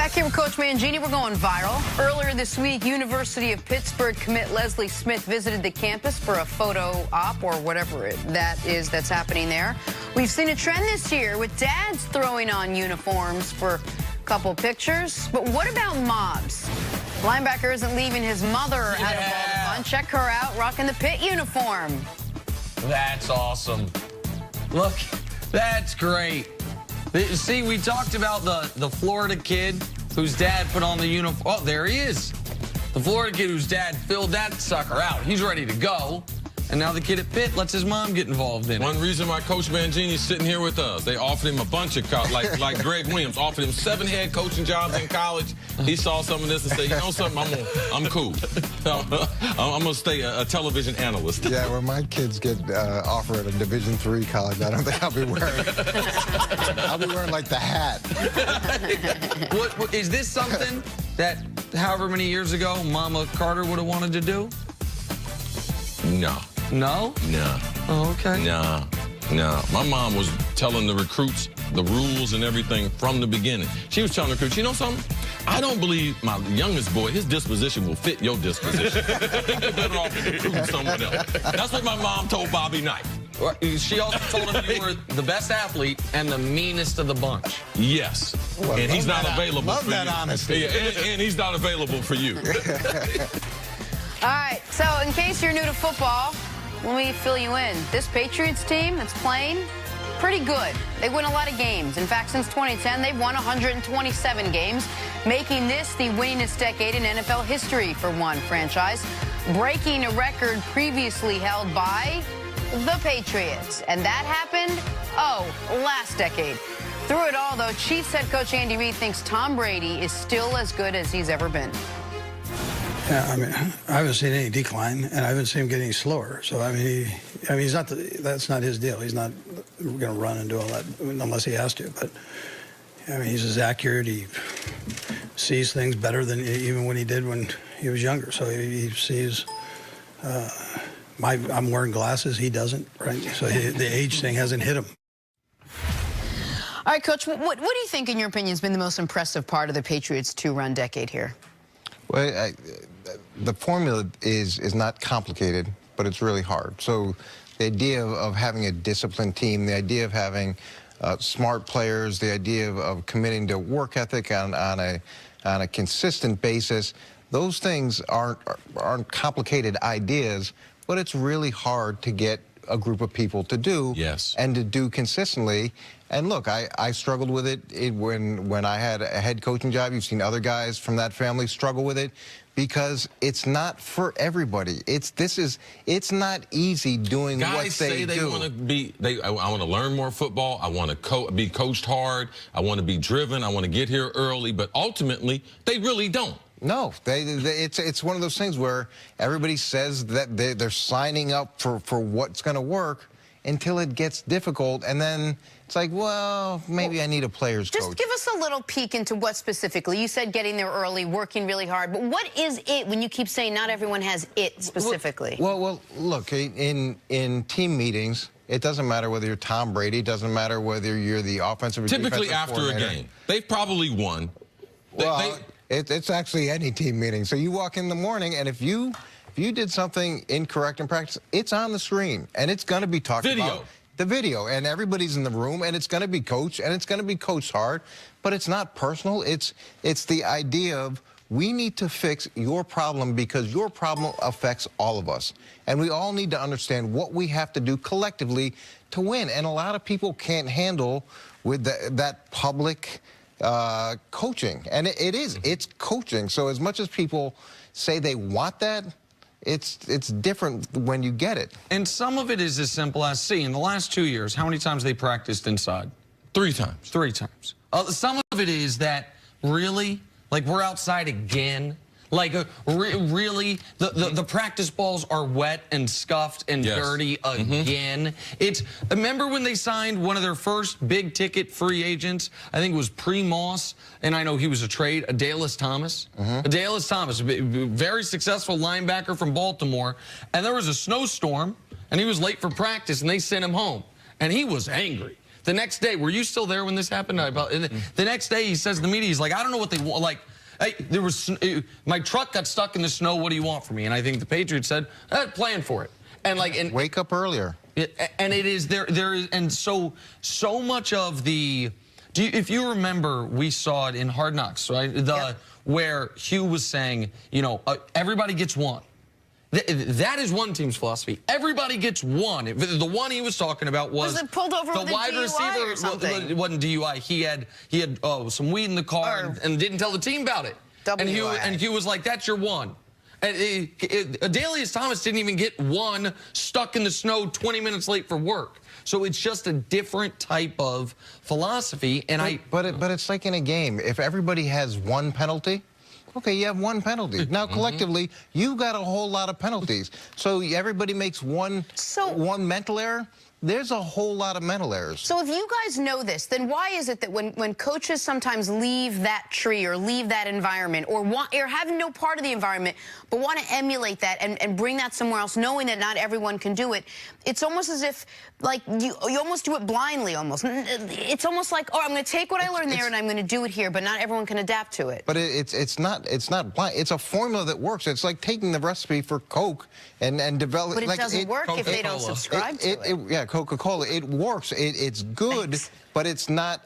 Back here with Coach Mangini, we're going viral. Earlier this week, University of Pittsburgh commit Leslie Smith visited the campus for a photo op or whatever that is that's happening there. We've seen a trend this year with dads throwing on uniforms for a couple pictures. But what about moms? Linebacker isn't leaving his mother out of all the fun. Check her out, rocking the Pitt uniform. That's awesome. Look, that's great. See, we talked about the Florida kid whose dad put on the uniform. Oh, there he is. The Florida kid whose dad filled that sucker out. He's ready to go. And now the kid at Pitt lets his mom get involved in it. One reason why Coach Mangini's sitting here with us, they offered him a bunch of, like Greg Williams, offered him 7 head coaching jobs in college. He saw some of this and said, you know something, I'm cool. I'm going to stay a television analyst. Yeah, when my kids get offered a Division III college, I don't think I'll be wearing I'll be wearing like the hat. What, is this something that however many years ago Mama Carter would have wanted to do? No. No? No. Oh, okay. No. No. My mom was telling the recruits the rules and everything from the beginning. She was telling the recruits, you know something? I don't believe my youngest boy, his disposition will fit your disposition. I think you're better off recruiting someone else. That's what my mom told Bobby Knight. She also told him you were the best athlete and the meanest of the bunch. Yes. Well, and he's not available for you. Love that honesty. Yeah, and he's not available for you. All right, so in case you're new to football, let me fill you in. This Patriots team that's playing, pretty good. They win a lot of games. In fact, since 2010, they've won 127 games, making this the winningest decade in NFL history for one franchise, breaking a record previously held by the Patriots. And that happened, last decade. Through it all, though, Chiefs head coach Andy Reid thinks Tom Brady is still as good as he's ever been. Yeah, I mean, I haven't seen any decline, and I haven't seen him getting slower. So, I mean, he's not. That's not his deal. He's not going to run and do all that unless he has to. But I mean, he's as accurate. He sees things better than even when he did when he was younger. So he sees. I'm wearing glasses. He doesn't. Right. So the age thing hasn't hit him. All right, Coach. What do you think, in your opinion, has been the most impressive part of the Patriots' 2-run decade here? Well, the formula is not complicated, but it's really hard. So the idea of having a disciplined team, the idea of having smart players, the idea of committing to work ethic on a consistent basis, those things aren't complicated ideas, but it's really hard to get a group of people to do. Yes. And to do consistently. And look, I struggled with it when I had a head coaching job. You've seen other guys from that family struggle with it because it's not for everybody. It's not easy doing guys what they say they do. want to be. I want to learn more football. I want to be coached hard. I want to be driven. I want to get here early. But ultimately, they really don't. No, it's one of those things where everybody says that they're signing up for what's going to work until it gets difficult, and then it's like, well, maybe I need a player's coach. Just give us a little peek into what specifically. You said getting there early, working really hard, but what is it when you keep saying not everyone has it specifically? Well, look, in team meetings, it doesn't matter whether you're Tom Brady, it doesn't matter whether you're the offensive or Typically defensive after a game. They've probably won. It's actually any team meeting. So you walk in the morning, and if you did something incorrect in practice, it's on the screen, and it's going to be talked about. The video, and everybody's in the room, and it's going to be coached, and it's going to be coached hard, but it's not personal. It's the idea of we need to fix your problem because your problem affects all of us, and we all need to understand what we have to do collectively to win. And a lot of people can't handle with that public coaching, and it's coaching. So as much as people say they want that, it's different when you get it. And some of it is as simple as, in the last 2 years, how many times they practiced inside? 3 times. 3 times. Some of it is that, really, like, we're outside again. Like, really, the practice balls are wet and scuffed and dirty again. Remember when they signed one of their first big-ticket free agents? I think it was pre-Moss, and I know he was a trade, Adalys Thomas. Adalys Thomas, a very successful linebacker from Baltimore, and there was a snowstorm, and he was late for practice, and they sent him home, and he was angry. The next day, were you still there when this happened? The next day, he says to the media, he's like, I don't know what they want. Like, hey, my truck got stuck in the snow. What do you want from me? And I think the Patriots said, plan for it. And wake up earlier. And it is there is, and so much of the. If you remember, we saw it in Hard Knocks, right? Where Hugh was saying, everybody gets one. That is one team's philosophy. Everybody gets one. The one he was talking about was it pulled over the with a wide DUI receiver. or something? It wasn't DUI. He had some weed in the car and didn't tell the team about it. And Hugh was like, "That's your one." And Adalius Thomas didn't even get one, stuck in the snow 20 minutes late for work. So it's just a different type of philosophy. And but it's like in a game. If everybody has one penalty. Okay, you have one penalty. Now, collectively, you got a whole lot of penalties. So everybody makes one mental error. There's a whole lot of mental errors. So if you guys know this, then why is it that when coaches sometimes leave that tree or leave that environment or have no part of the environment but want to emulate that and bring that somewhere else, knowing that not everyone can do it, it's almost as if like you almost do it blindly almost. It's almost like, oh, I'm going to take what I learned there and I'm going to do it here, but not everyone can adapt to it. But it's not blind. It's a formula that works. It's like taking the recipe for Coke and develop. But it doesn't work if they don't subscribe to it. Yeah, Coca-Cola. It works. It's good, but it's not.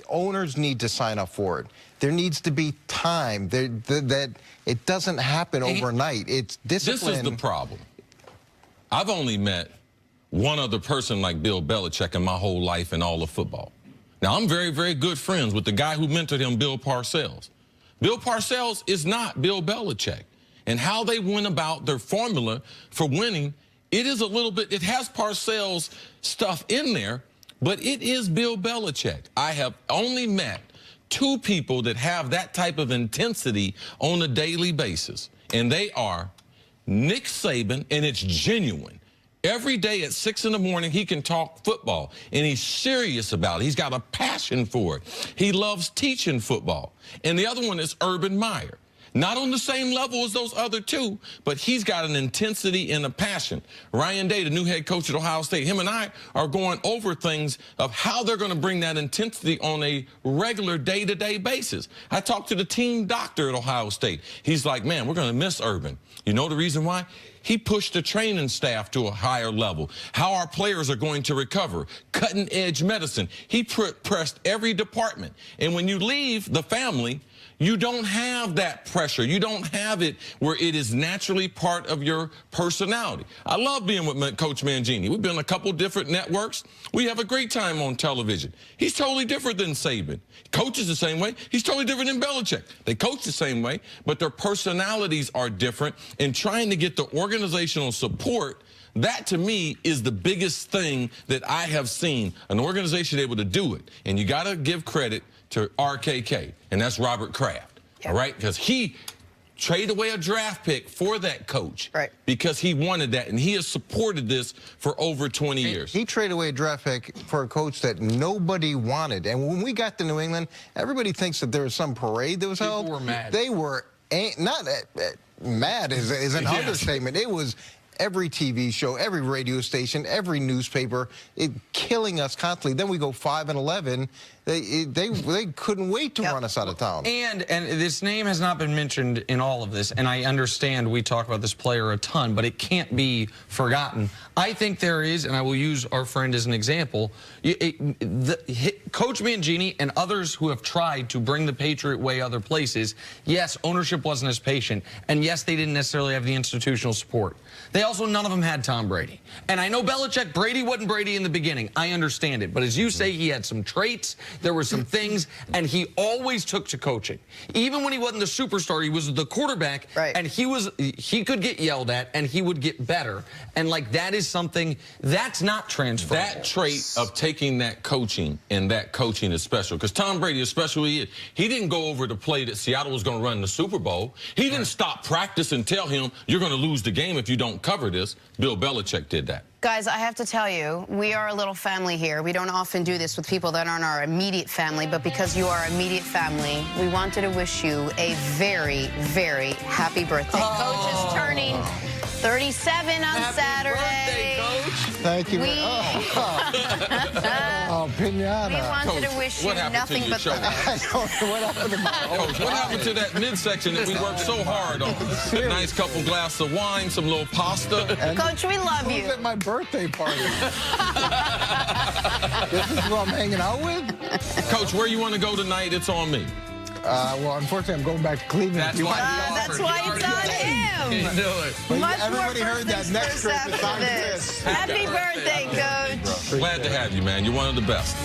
Owners need to sign up for it. There needs to be time. That it doesn't happen overnight. It's discipline. This is the problem. I've only met one other person like Bill Belichick in my whole life in all of football. Now, I'm very, very good friends with the guy who mentored him, Bill Parcells. Bill Parcells is not Bill Belichick. And how they went about their formula for winning, it is a little bit, it has Parcells stuff in there, but it is Bill Belichick. I have only met two people that have that type of intensity on a daily basis, and they are Nick Saban, and it's genuine. Every day at 6 in the morning, he can talk football, and he's serious about it. He's got a passion for it. He loves teaching football. And the other one is Urban Meyer. Not on the same level as those other two, but he's got an intensity and a passion. Ryan Day, the new head coach at Ohio State, him and I are going over things of how they're going to bring that intensity on a regular day-to-day basis. I talked to the team doctor at Ohio State. He's like, man, we're going to miss Urban. You know the reason why? He pushed the training staff to a higher level. How our players are going to recover. Cutting-edge medicine. He pressed every department. And when you leave the family, you don't have that pressure. You don't have it where it is naturally part of your personality. I love being with Coach Mangini. We've been on a couple different networks. We have a great time on television. He's totally different than Saban. He coaches the same way. He's totally different than Belichick. They coach the same way, but their personalities are different. And trying to get the organizational support, that to me is the biggest thing that I have seen an organization able to do it. And you got to give credit to RKK, and that's Robert Kraft, all right? Because he traded away a draft pick for that coach because he wanted that, and he has supported this for over 20 years. He traded away a draft pick for a coach that nobody wanted. And when we got to New England, everybody thinks that there was some parade that was held. People were mad. They were not mad is an understatement. It was every TV show, every radio station, every newspaper, killing us constantly. Then we go 5-11. They couldn't wait to run us out of town. And this name has not been mentioned in all of this, and I understand we talk about this player a ton, but it can't be forgotten. I think there is, and I will use our friend as an example, Coach Mangini and others who have tried to bring the Patriot way other places, yes, ownership wasn't as patient, and yes, they didn't necessarily have the institutional support. They also, none of them had Tom Brady. And I know Belichick, Brady wasn't Brady in the beginning. I understand it. But as you say, he had some traits, there were some things, and he always took to coaching. Even when he wasn't the superstar, he was the quarterback, and he could get yelled at, and he would get better. And, like, that is something that's not transferable. That trait of taking that coaching, and that coaching is special. Because Tom Brady, especially, he didn't go over to play that Seattle was going to run the Super Bowl. He didn't stop practice and tell him, you're going to lose the game if you don't cover this. Bill Belichick did that. Guys, I have to tell you, we are a little family here. We don't often do this with people that aren't our immediate family, but because you are our immediate family, we wanted to wish you a very, very happy birthday. Coach is turning 37 on Saturday. Happy birthday, Coach. Thank you. We pinata. wanted to Coach, wish what you happened to nothing your but show? the best. I don't know what happened to my Coach, what happened to that midsection that we worked so hard on? A nice couple glasses of wine, some little pasta. Coach, we love Who's you. at my birthday party? This is who I'm hanging out with? Coach, where you want to go tonight? It's on me. Well, unfortunately, I'm going back to Cleveland. That's why That's why it's on him. Can't do it. Much Everybody more heard that first next things trip first is after on this. this. Happy birthday, Coach. Glad to have you, man. You're one of the best.